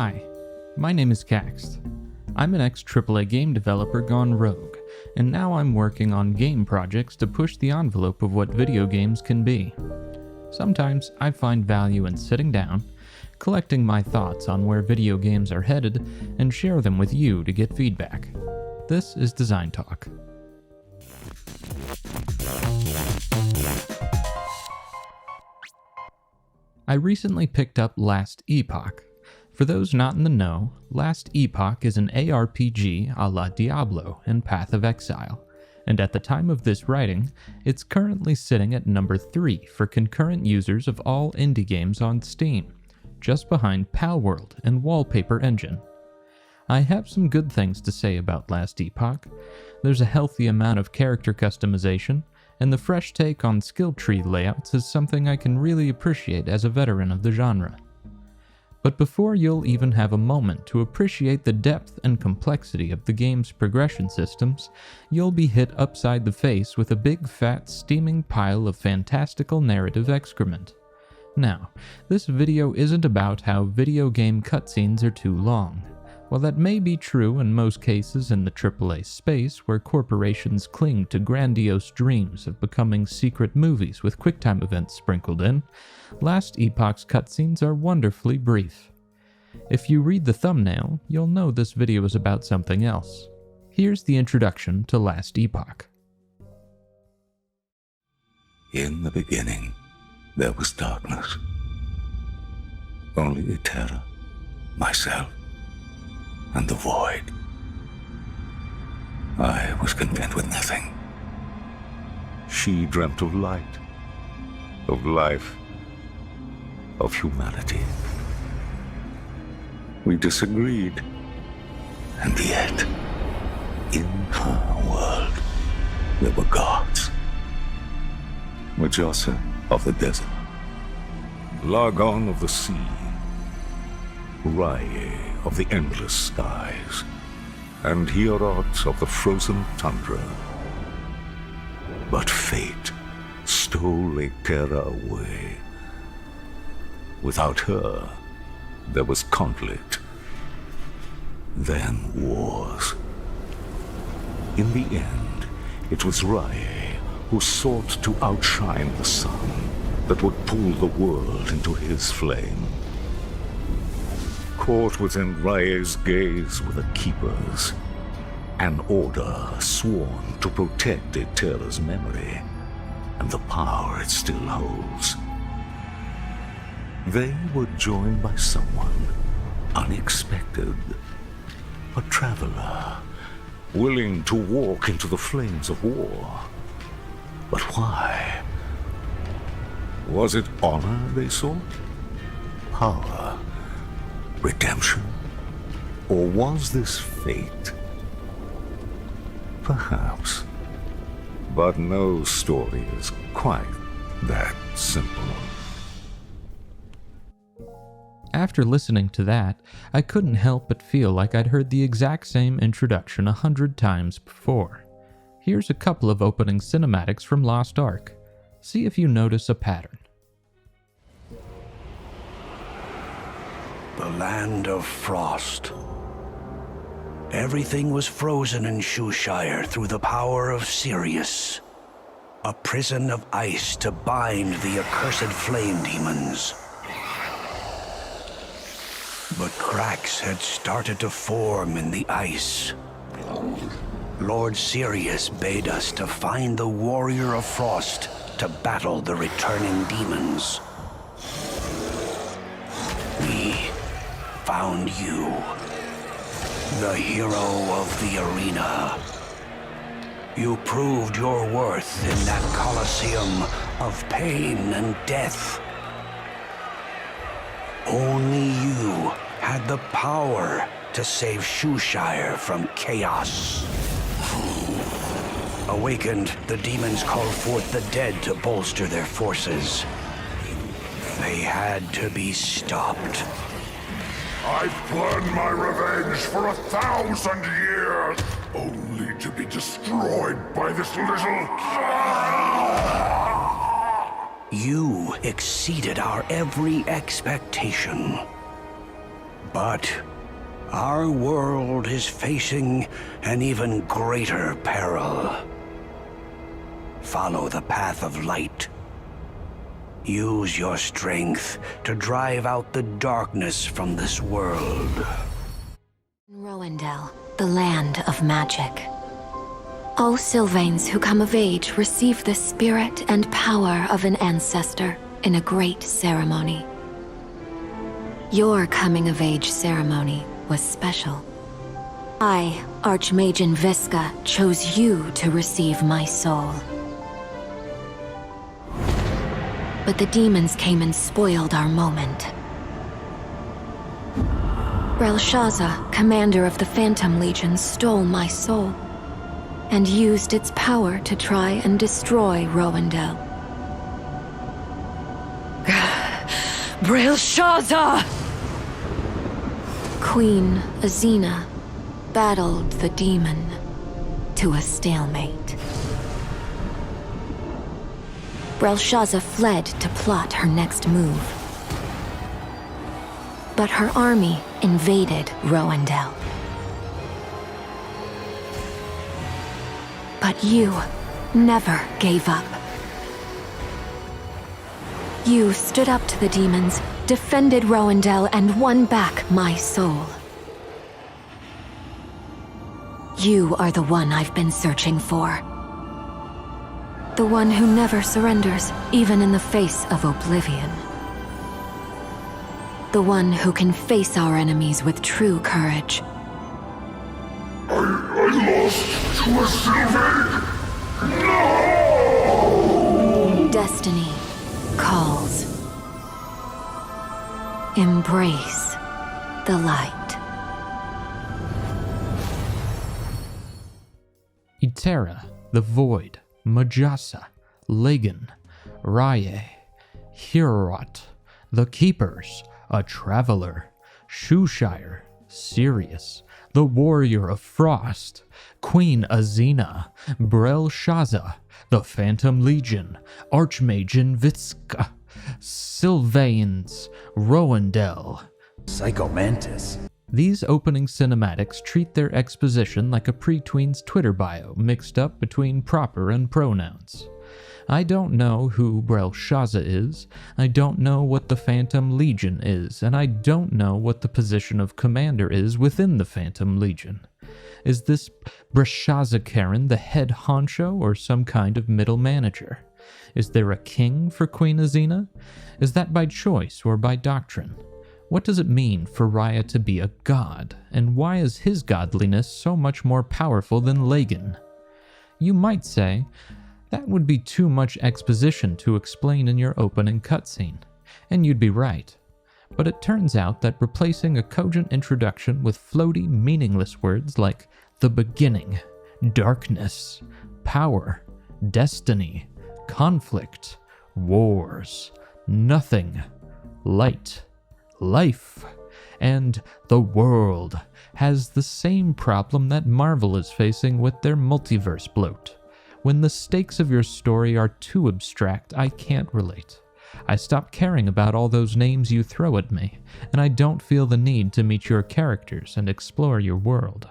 Hi, my name is Caxt. I'm an ex-AAA game developer gone rogue, and now I'm working on game projects to push the envelope of what video games can be. Sometimes I find value in sitting down, collecting my thoughts on where video games are headed, and share them with you to get feedback. This is Design Talk. I recently picked up Last Epoch. For those not in the know, Last Epoch is an ARPG a la Diablo and Path of Exile, and at the time of this writing, it's currently sitting at number 3 for concurrent users of all indie games on Steam, just behind Palworld and Wallpaper Engine. I have some good things to say about Last Epoch. There's a healthy amount of character customization, and the fresh take on skill tree layouts is something I can really appreciate as a veteran of the genre. But before you'll even have a moment to appreciate the depth and complexity of the game's progression systems, you'll be hit upside the face with a big fat steaming pile of fantastical narrative excrement. Now, this video isn't about how video game cutscenes are too long. While that may be true in most cases in the AAA space where corporations cling to grandiose dreams of becoming secret movies with QuickTime events sprinkled in, Last Epoch's cutscenes are wonderfully brief. If you read the thumbnail, you'll know this video is about something else. Here's the introduction to Last Epoch. In the beginning, there was darkness. Only terror, myself, and the void. I was content with nothing. She dreamt of light, of life, of humanity. We disagreed, and yet, in her world, there were gods. Mujasa of the desert, Lagon of the sea, Raye of the endless skies, and Hierot of the frozen tundra. But fate stole Terra away. Without her, there was conflict, then wars. In the end, it was Raye who sought to outshine the sun that would pull the world into his flame. Caught within Raye's gaze were the Keepers, an order sworn to protect Eterra's memory and the power it still holds. They were joined by someone unexpected, a traveler, willing to walk into the flames of war. But why? Was it honor they sought? Power? Redemption? Or was this fate? Perhaps. But no story is quite that simple. After listening to that, I couldn't help but feel like I'd heard the exact same introduction 100 times before. Here's a couple of opening cinematics from Lost Ark. See if you notice a pattern. The land of frost. Everything was frozen in Shoeshire through the power of Sirius, a prison of ice to bind the accursed flame demons. But cracks had started to form in the ice. Lord Sirius bade us to find the Warrior of Frost to battle the returning demons. We found you, the hero of the arena. You proved your worth in that coliseum of pain and death. Only you had the power to save Shoeshire from chaos. Awakened, the demons called forth the dead to bolster their forces. They had to be stopped. I've planned my revenge for 1,000 years, only to be destroyed by this little... You exceeded our every expectation. But our world is facing an even greater peril. Follow the path of light. Use your strength to drive out the darkness from this world. Rowendell, the land of magic. All Sylvains who come of age receive the spirit and power of an ancestor in a great ceremony. Your coming-of-age ceremony was special. I, Archmage Visca, chose you to receive my soul. But the demons came and spoiled our moment. Belshazzar, commander of the Phantom Legion, stole my soul and used its power to try and destroy Rowendell. Belshazzar! Queen Azina battled the demon to a stalemate. Belshazzar fled to plot her next move. But her army invaded Rowendell. But you never gave up. You stood up to the demons, defended Rowendell, and won back my soul. You are the one I've been searching for. The one who never surrenders, even in the face of oblivion. The one who can face our enemies with true courage. I lost to a Sylvain? No! Destiny calls. Embrace the light. Iterra, the Void, Majasa, Lagan, Raye, Hirot, the Keepers, a Traveler, Shoeshire, Sirius, the Warrior of Frost, Queen Azina, Belshazzar, the Phantom Legion, Archmage Visca, Sylvains, Rowendell. Psychomantis. These opening cinematics treat their exposition like a pre-tween's Twitter bio mixed up between proper and pronouns. I don't know who Belshazzar is, I don't know what the Phantom Legion is, and I don't know what the position of commander is within the Phantom Legion. Is this Belshazzar Karen the head honcho or some kind of middle manager? Is there a king for Queen Azina? Is that by choice or by doctrine? What does it mean for Raya to be a god, and why is his godliness so much more powerful than Lagan? You might say, that would be too much exposition to explain in your opening cutscene, and you'd be right. But it turns out that replacing a cogent introduction with floaty, meaningless words like the beginning, darkness, power, destiny, conflict, wars, nothing, light, life, and the world has the same problem that Marvel is facing with their multiverse bloat. When the stakes of your story are too abstract, I can't relate. I stop caring about all those names you throw at me, and I don't feel the need to meet your characters and explore your world.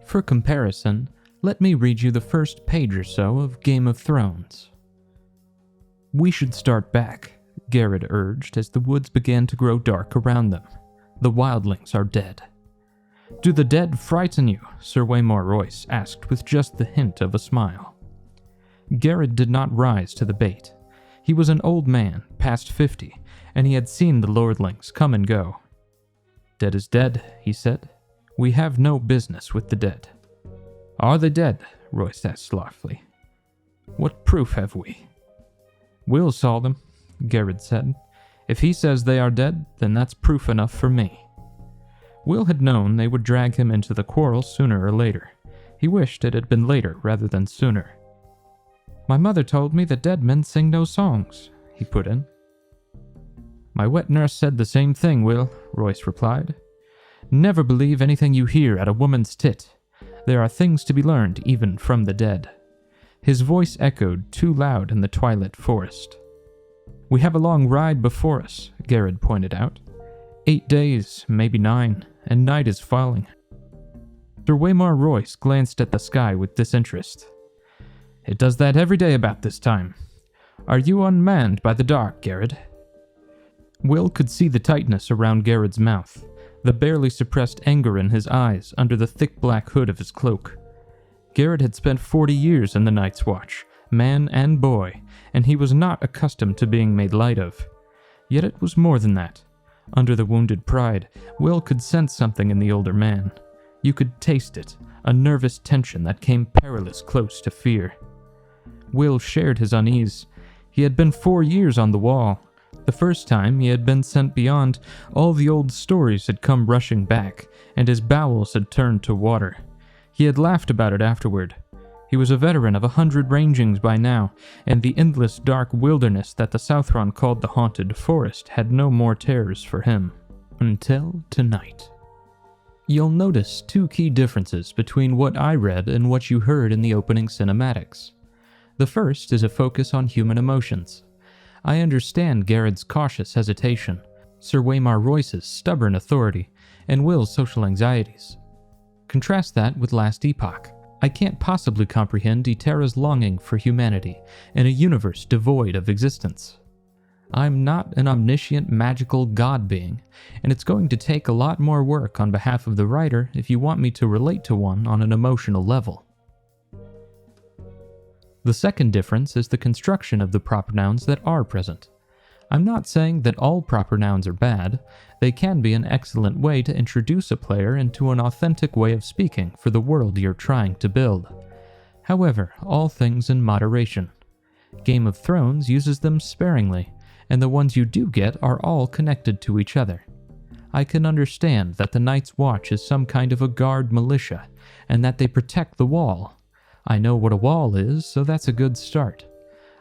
For comparison, let me read you the first page or so of Game of Thrones. We should start back, Garrett urged as the woods began to grow dark around them. The wildlings are dead. Do the dead frighten you? Sir Waymore Royce asked with just the hint of a smile. Garrett did not rise to the bait. He was an old man, past 50, and he had seen the lordlings come and go. Dead is dead, he said. We have no business with the dead. Are they dead? Royce asked slothfully. What proof have we? Will saw them, Garrett said. If he says they are dead, then that's proof enough for me. Will had known they would drag him into the quarrel sooner or later. He wished it had been later rather than sooner. My mother told me that dead men sing no songs, he put in. My wet nurse said the same thing, Will, Royce replied. Never believe anything you hear at a woman's tit. There are things to be learned even from the dead. His voice echoed too loud in the twilit forest. We have a long ride before us, Garrett pointed out. 8 days, maybe 9, and night is falling. Sir Waymar Royce glanced at the sky with disinterest. It does that every day about this time. Are you unmanned by the dark, Garrett? Will could see the tightness around Garrett's mouth, the barely suppressed anger in his eyes under the thick black hood of his cloak. Garrett had spent 40 years in the Night's Watch, man and boy, and he was not accustomed to being made light of. Yet it was more than that. Under the wounded pride, Will could sense something in the older man. You could taste it, a nervous tension that came perilously close to fear. Will shared his unease. He had been 4 years on the wall. The first time he had been sent beyond, all the old stories had come rushing back, and his bowels had turned to water. He had laughed about it afterward. He was a veteran of 100 rangings by now, and the endless dark wilderness that the Southron called the Haunted Forest had no more terrors for him. Until tonight. You'll notice 2 key differences between what I read and what you heard in the opening cinematics. The first is a focus on human emotions. I understand Garrett's cautious hesitation, Sir Waymar Royce's stubborn authority, and Will's social anxieties. Contrast that with Last Epoch. I can't possibly comprehend Eterra's longing for humanity in a universe devoid of existence. I'm not an omniscient magical god being, and it's going to take a lot more work on behalf of the writer if you want me to relate to one on an emotional level. The second difference is the construction of the proper nouns that are present. I'm not saying that all proper nouns are bad. They can be an excellent way to introduce a player into an authentic way of speaking for the world you're trying to build. However, all things in moderation. Game of Thrones uses them sparingly, and the ones you do get are all connected to each other. I can understand that the Night's Watch is some kind of a guard militia, and that they protect the wall. I know what a wall is, so that's a good start.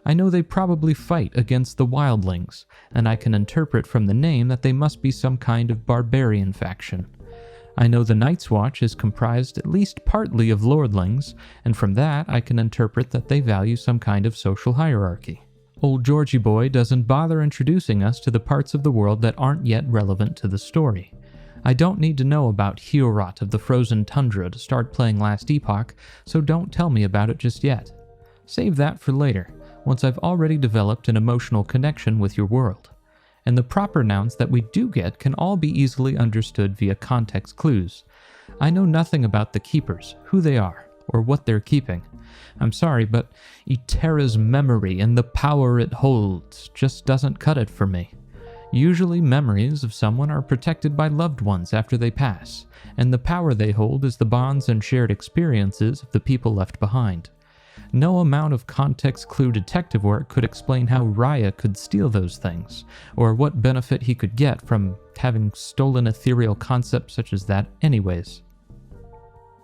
I know they probably fight against the wildlings, and I can interpret from the name that they must be some kind of barbarian faction. I know the Night's Watch is comprised at least partly of lordlings, and from that I can interpret that they value some kind of social hierarchy. Old Georgie boy doesn't bother introducing us to the parts of the world that aren't yet relevant to the story. I don't need to know about Heorot of the Frozen Tundra to start playing Last Epoch, so don't tell me about it just yet. Save that for later, once I've already developed an emotional connection with your world. And the proper nouns that we do get can all be easily understood via context clues. I know nothing about the keepers, who they are, or what they're keeping. I'm sorry, but Eterra's memory and the power it holds just doesn't cut it for me. Usually memories of someone are protected by loved ones after they pass, and the power they hold is the bonds and shared experiences of the people left behind. No amount of context clue detective work could explain how Raya could steal those things, or what benefit he could get from having stolen ethereal concepts such as that anyways.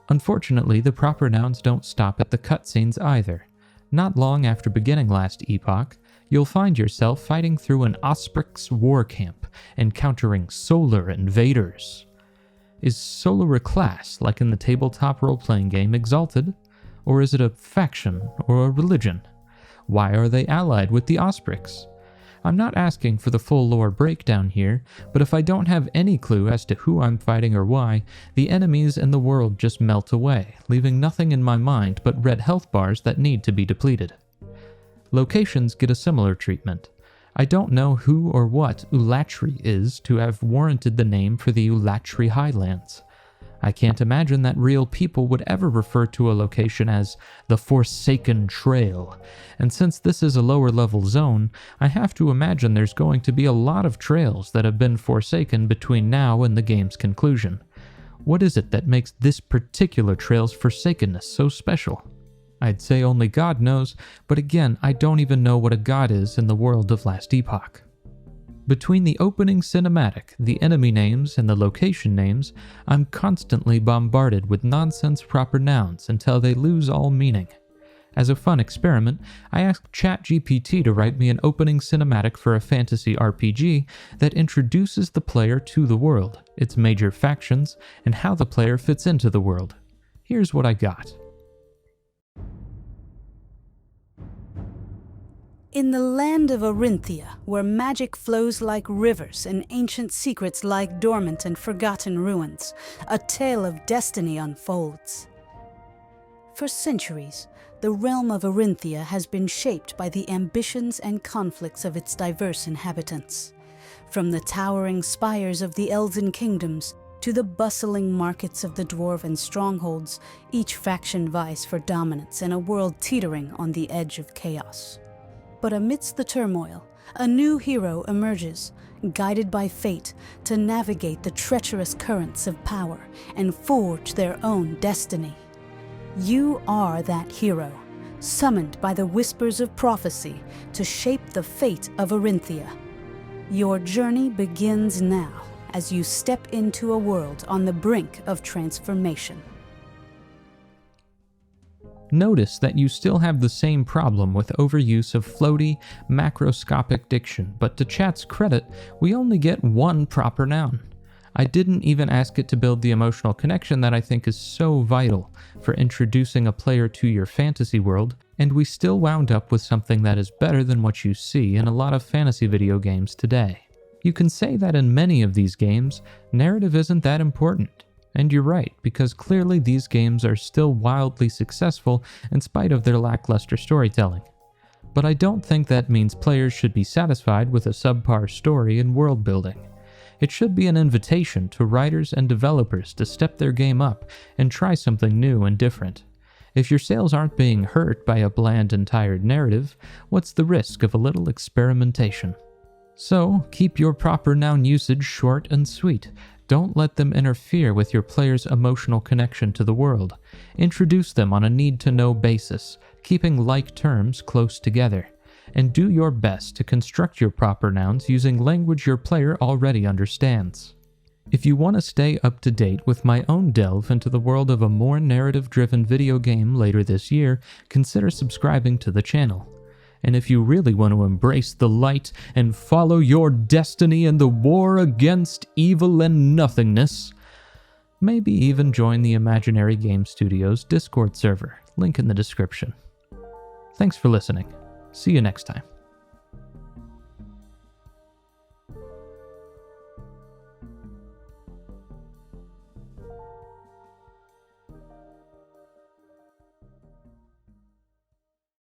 Unfortunately, the proper nouns don't stop at the cutscenes either. Not long after beginning Last Epoch, you'll find yourself fighting through an Osprix war camp, encountering solar invaders. Is solar a class, like in the tabletop role-playing game Exalted? Or is it a faction or a religion? Why are they allied with the Osprix? I'm not asking for the full lore breakdown here, but if I don't have any clue as to who I'm fighting or why, the enemies and the world just melt away, leaving nothing in my mind but red health bars that need to be depleted. Locations get a similar treatment. I don't know who or what Ulatri is to have warranted the name for the Ulatri Highlands. I can't imagine that real people would ever refer to a location as the Forsaken Trail, and since this is a lower level zone, I have to imagine there's going to be a lot of trails that have been forsaken between now and the game's conclusion. What is it that makes this particular trail's forsakenness so special? I'd say only God knows, but again, I don't even know what a god is in the world of Last Epoch. Between the opening cinematic, the enemy names, and the location names, I'm constantly bombarded with nonsense proper nouns until they lose all meaning. As a fun experiment, I asked ChatGPT to write me an opening cinematic for a fantasy RPG that introduces the player to the world, its major factions, and how the player fits into the world. Here's what I got. In the land of Orinthia, where magic flows like rivers and ancient secrets lie dormant and forgotten ruins, a tale of destiny unfolds. For centuries, the realm of Orinthia has been shaped by the ambitions and conflicts of its diverse inhabitants. From the towering spires of the Elven kingdoms to the bustling markets of the dwarven strongholds, each faction vies for dominance in a world teetering on the edge of chaos. But amidst the turmoil, a new hero emerges, guided by fate to navigate the treacherous currents of power and forge their own destiny. You are that hero, summoned by the whispers of prophecy to shape the fate of Orinthia. Your journey begins now as you step into a world on the brink of transformation. Notice that you still have the same problem with overuse of floaty, macroscopic diction, but to chat's credit, we only get one proper noun. I didn't even ask it to build the emotional connection that I think is so vital for introducing a player to your fantasy world, and we still wound up with something that is better than what you see in a lot of fantasy video games today. You can say that in many of these games, narrative isn't that important. And you're right, because clearly these games are still wildly successful in spite of their lackluster storytelling. But I don't think that means players should be satisfied with a subpar story and world building. It should be an invitation to writers and developers to step their game up and try something new and different. If your sales aren't being hurt by a bland and tired narrative, what's the risk of a little experimentation? So, keep your proper noun usage short and sweet. Don't let them interfere with your player's emotional connection to the world. Introduce them on a need-to-know basis, keeping like terms close together. And do your best to construct your proper nouns using language your player already understands. If you want to stay up to date with my own delve into the world of a more narrative-driven video game later this year, consider subscribing to the channel. And if you really want to embrace the light and follow your destiny in the war against evil and nothingness, maybe even join the Imaginary Game Studios Discord server, link in the description. Thanks for listening. See you next time.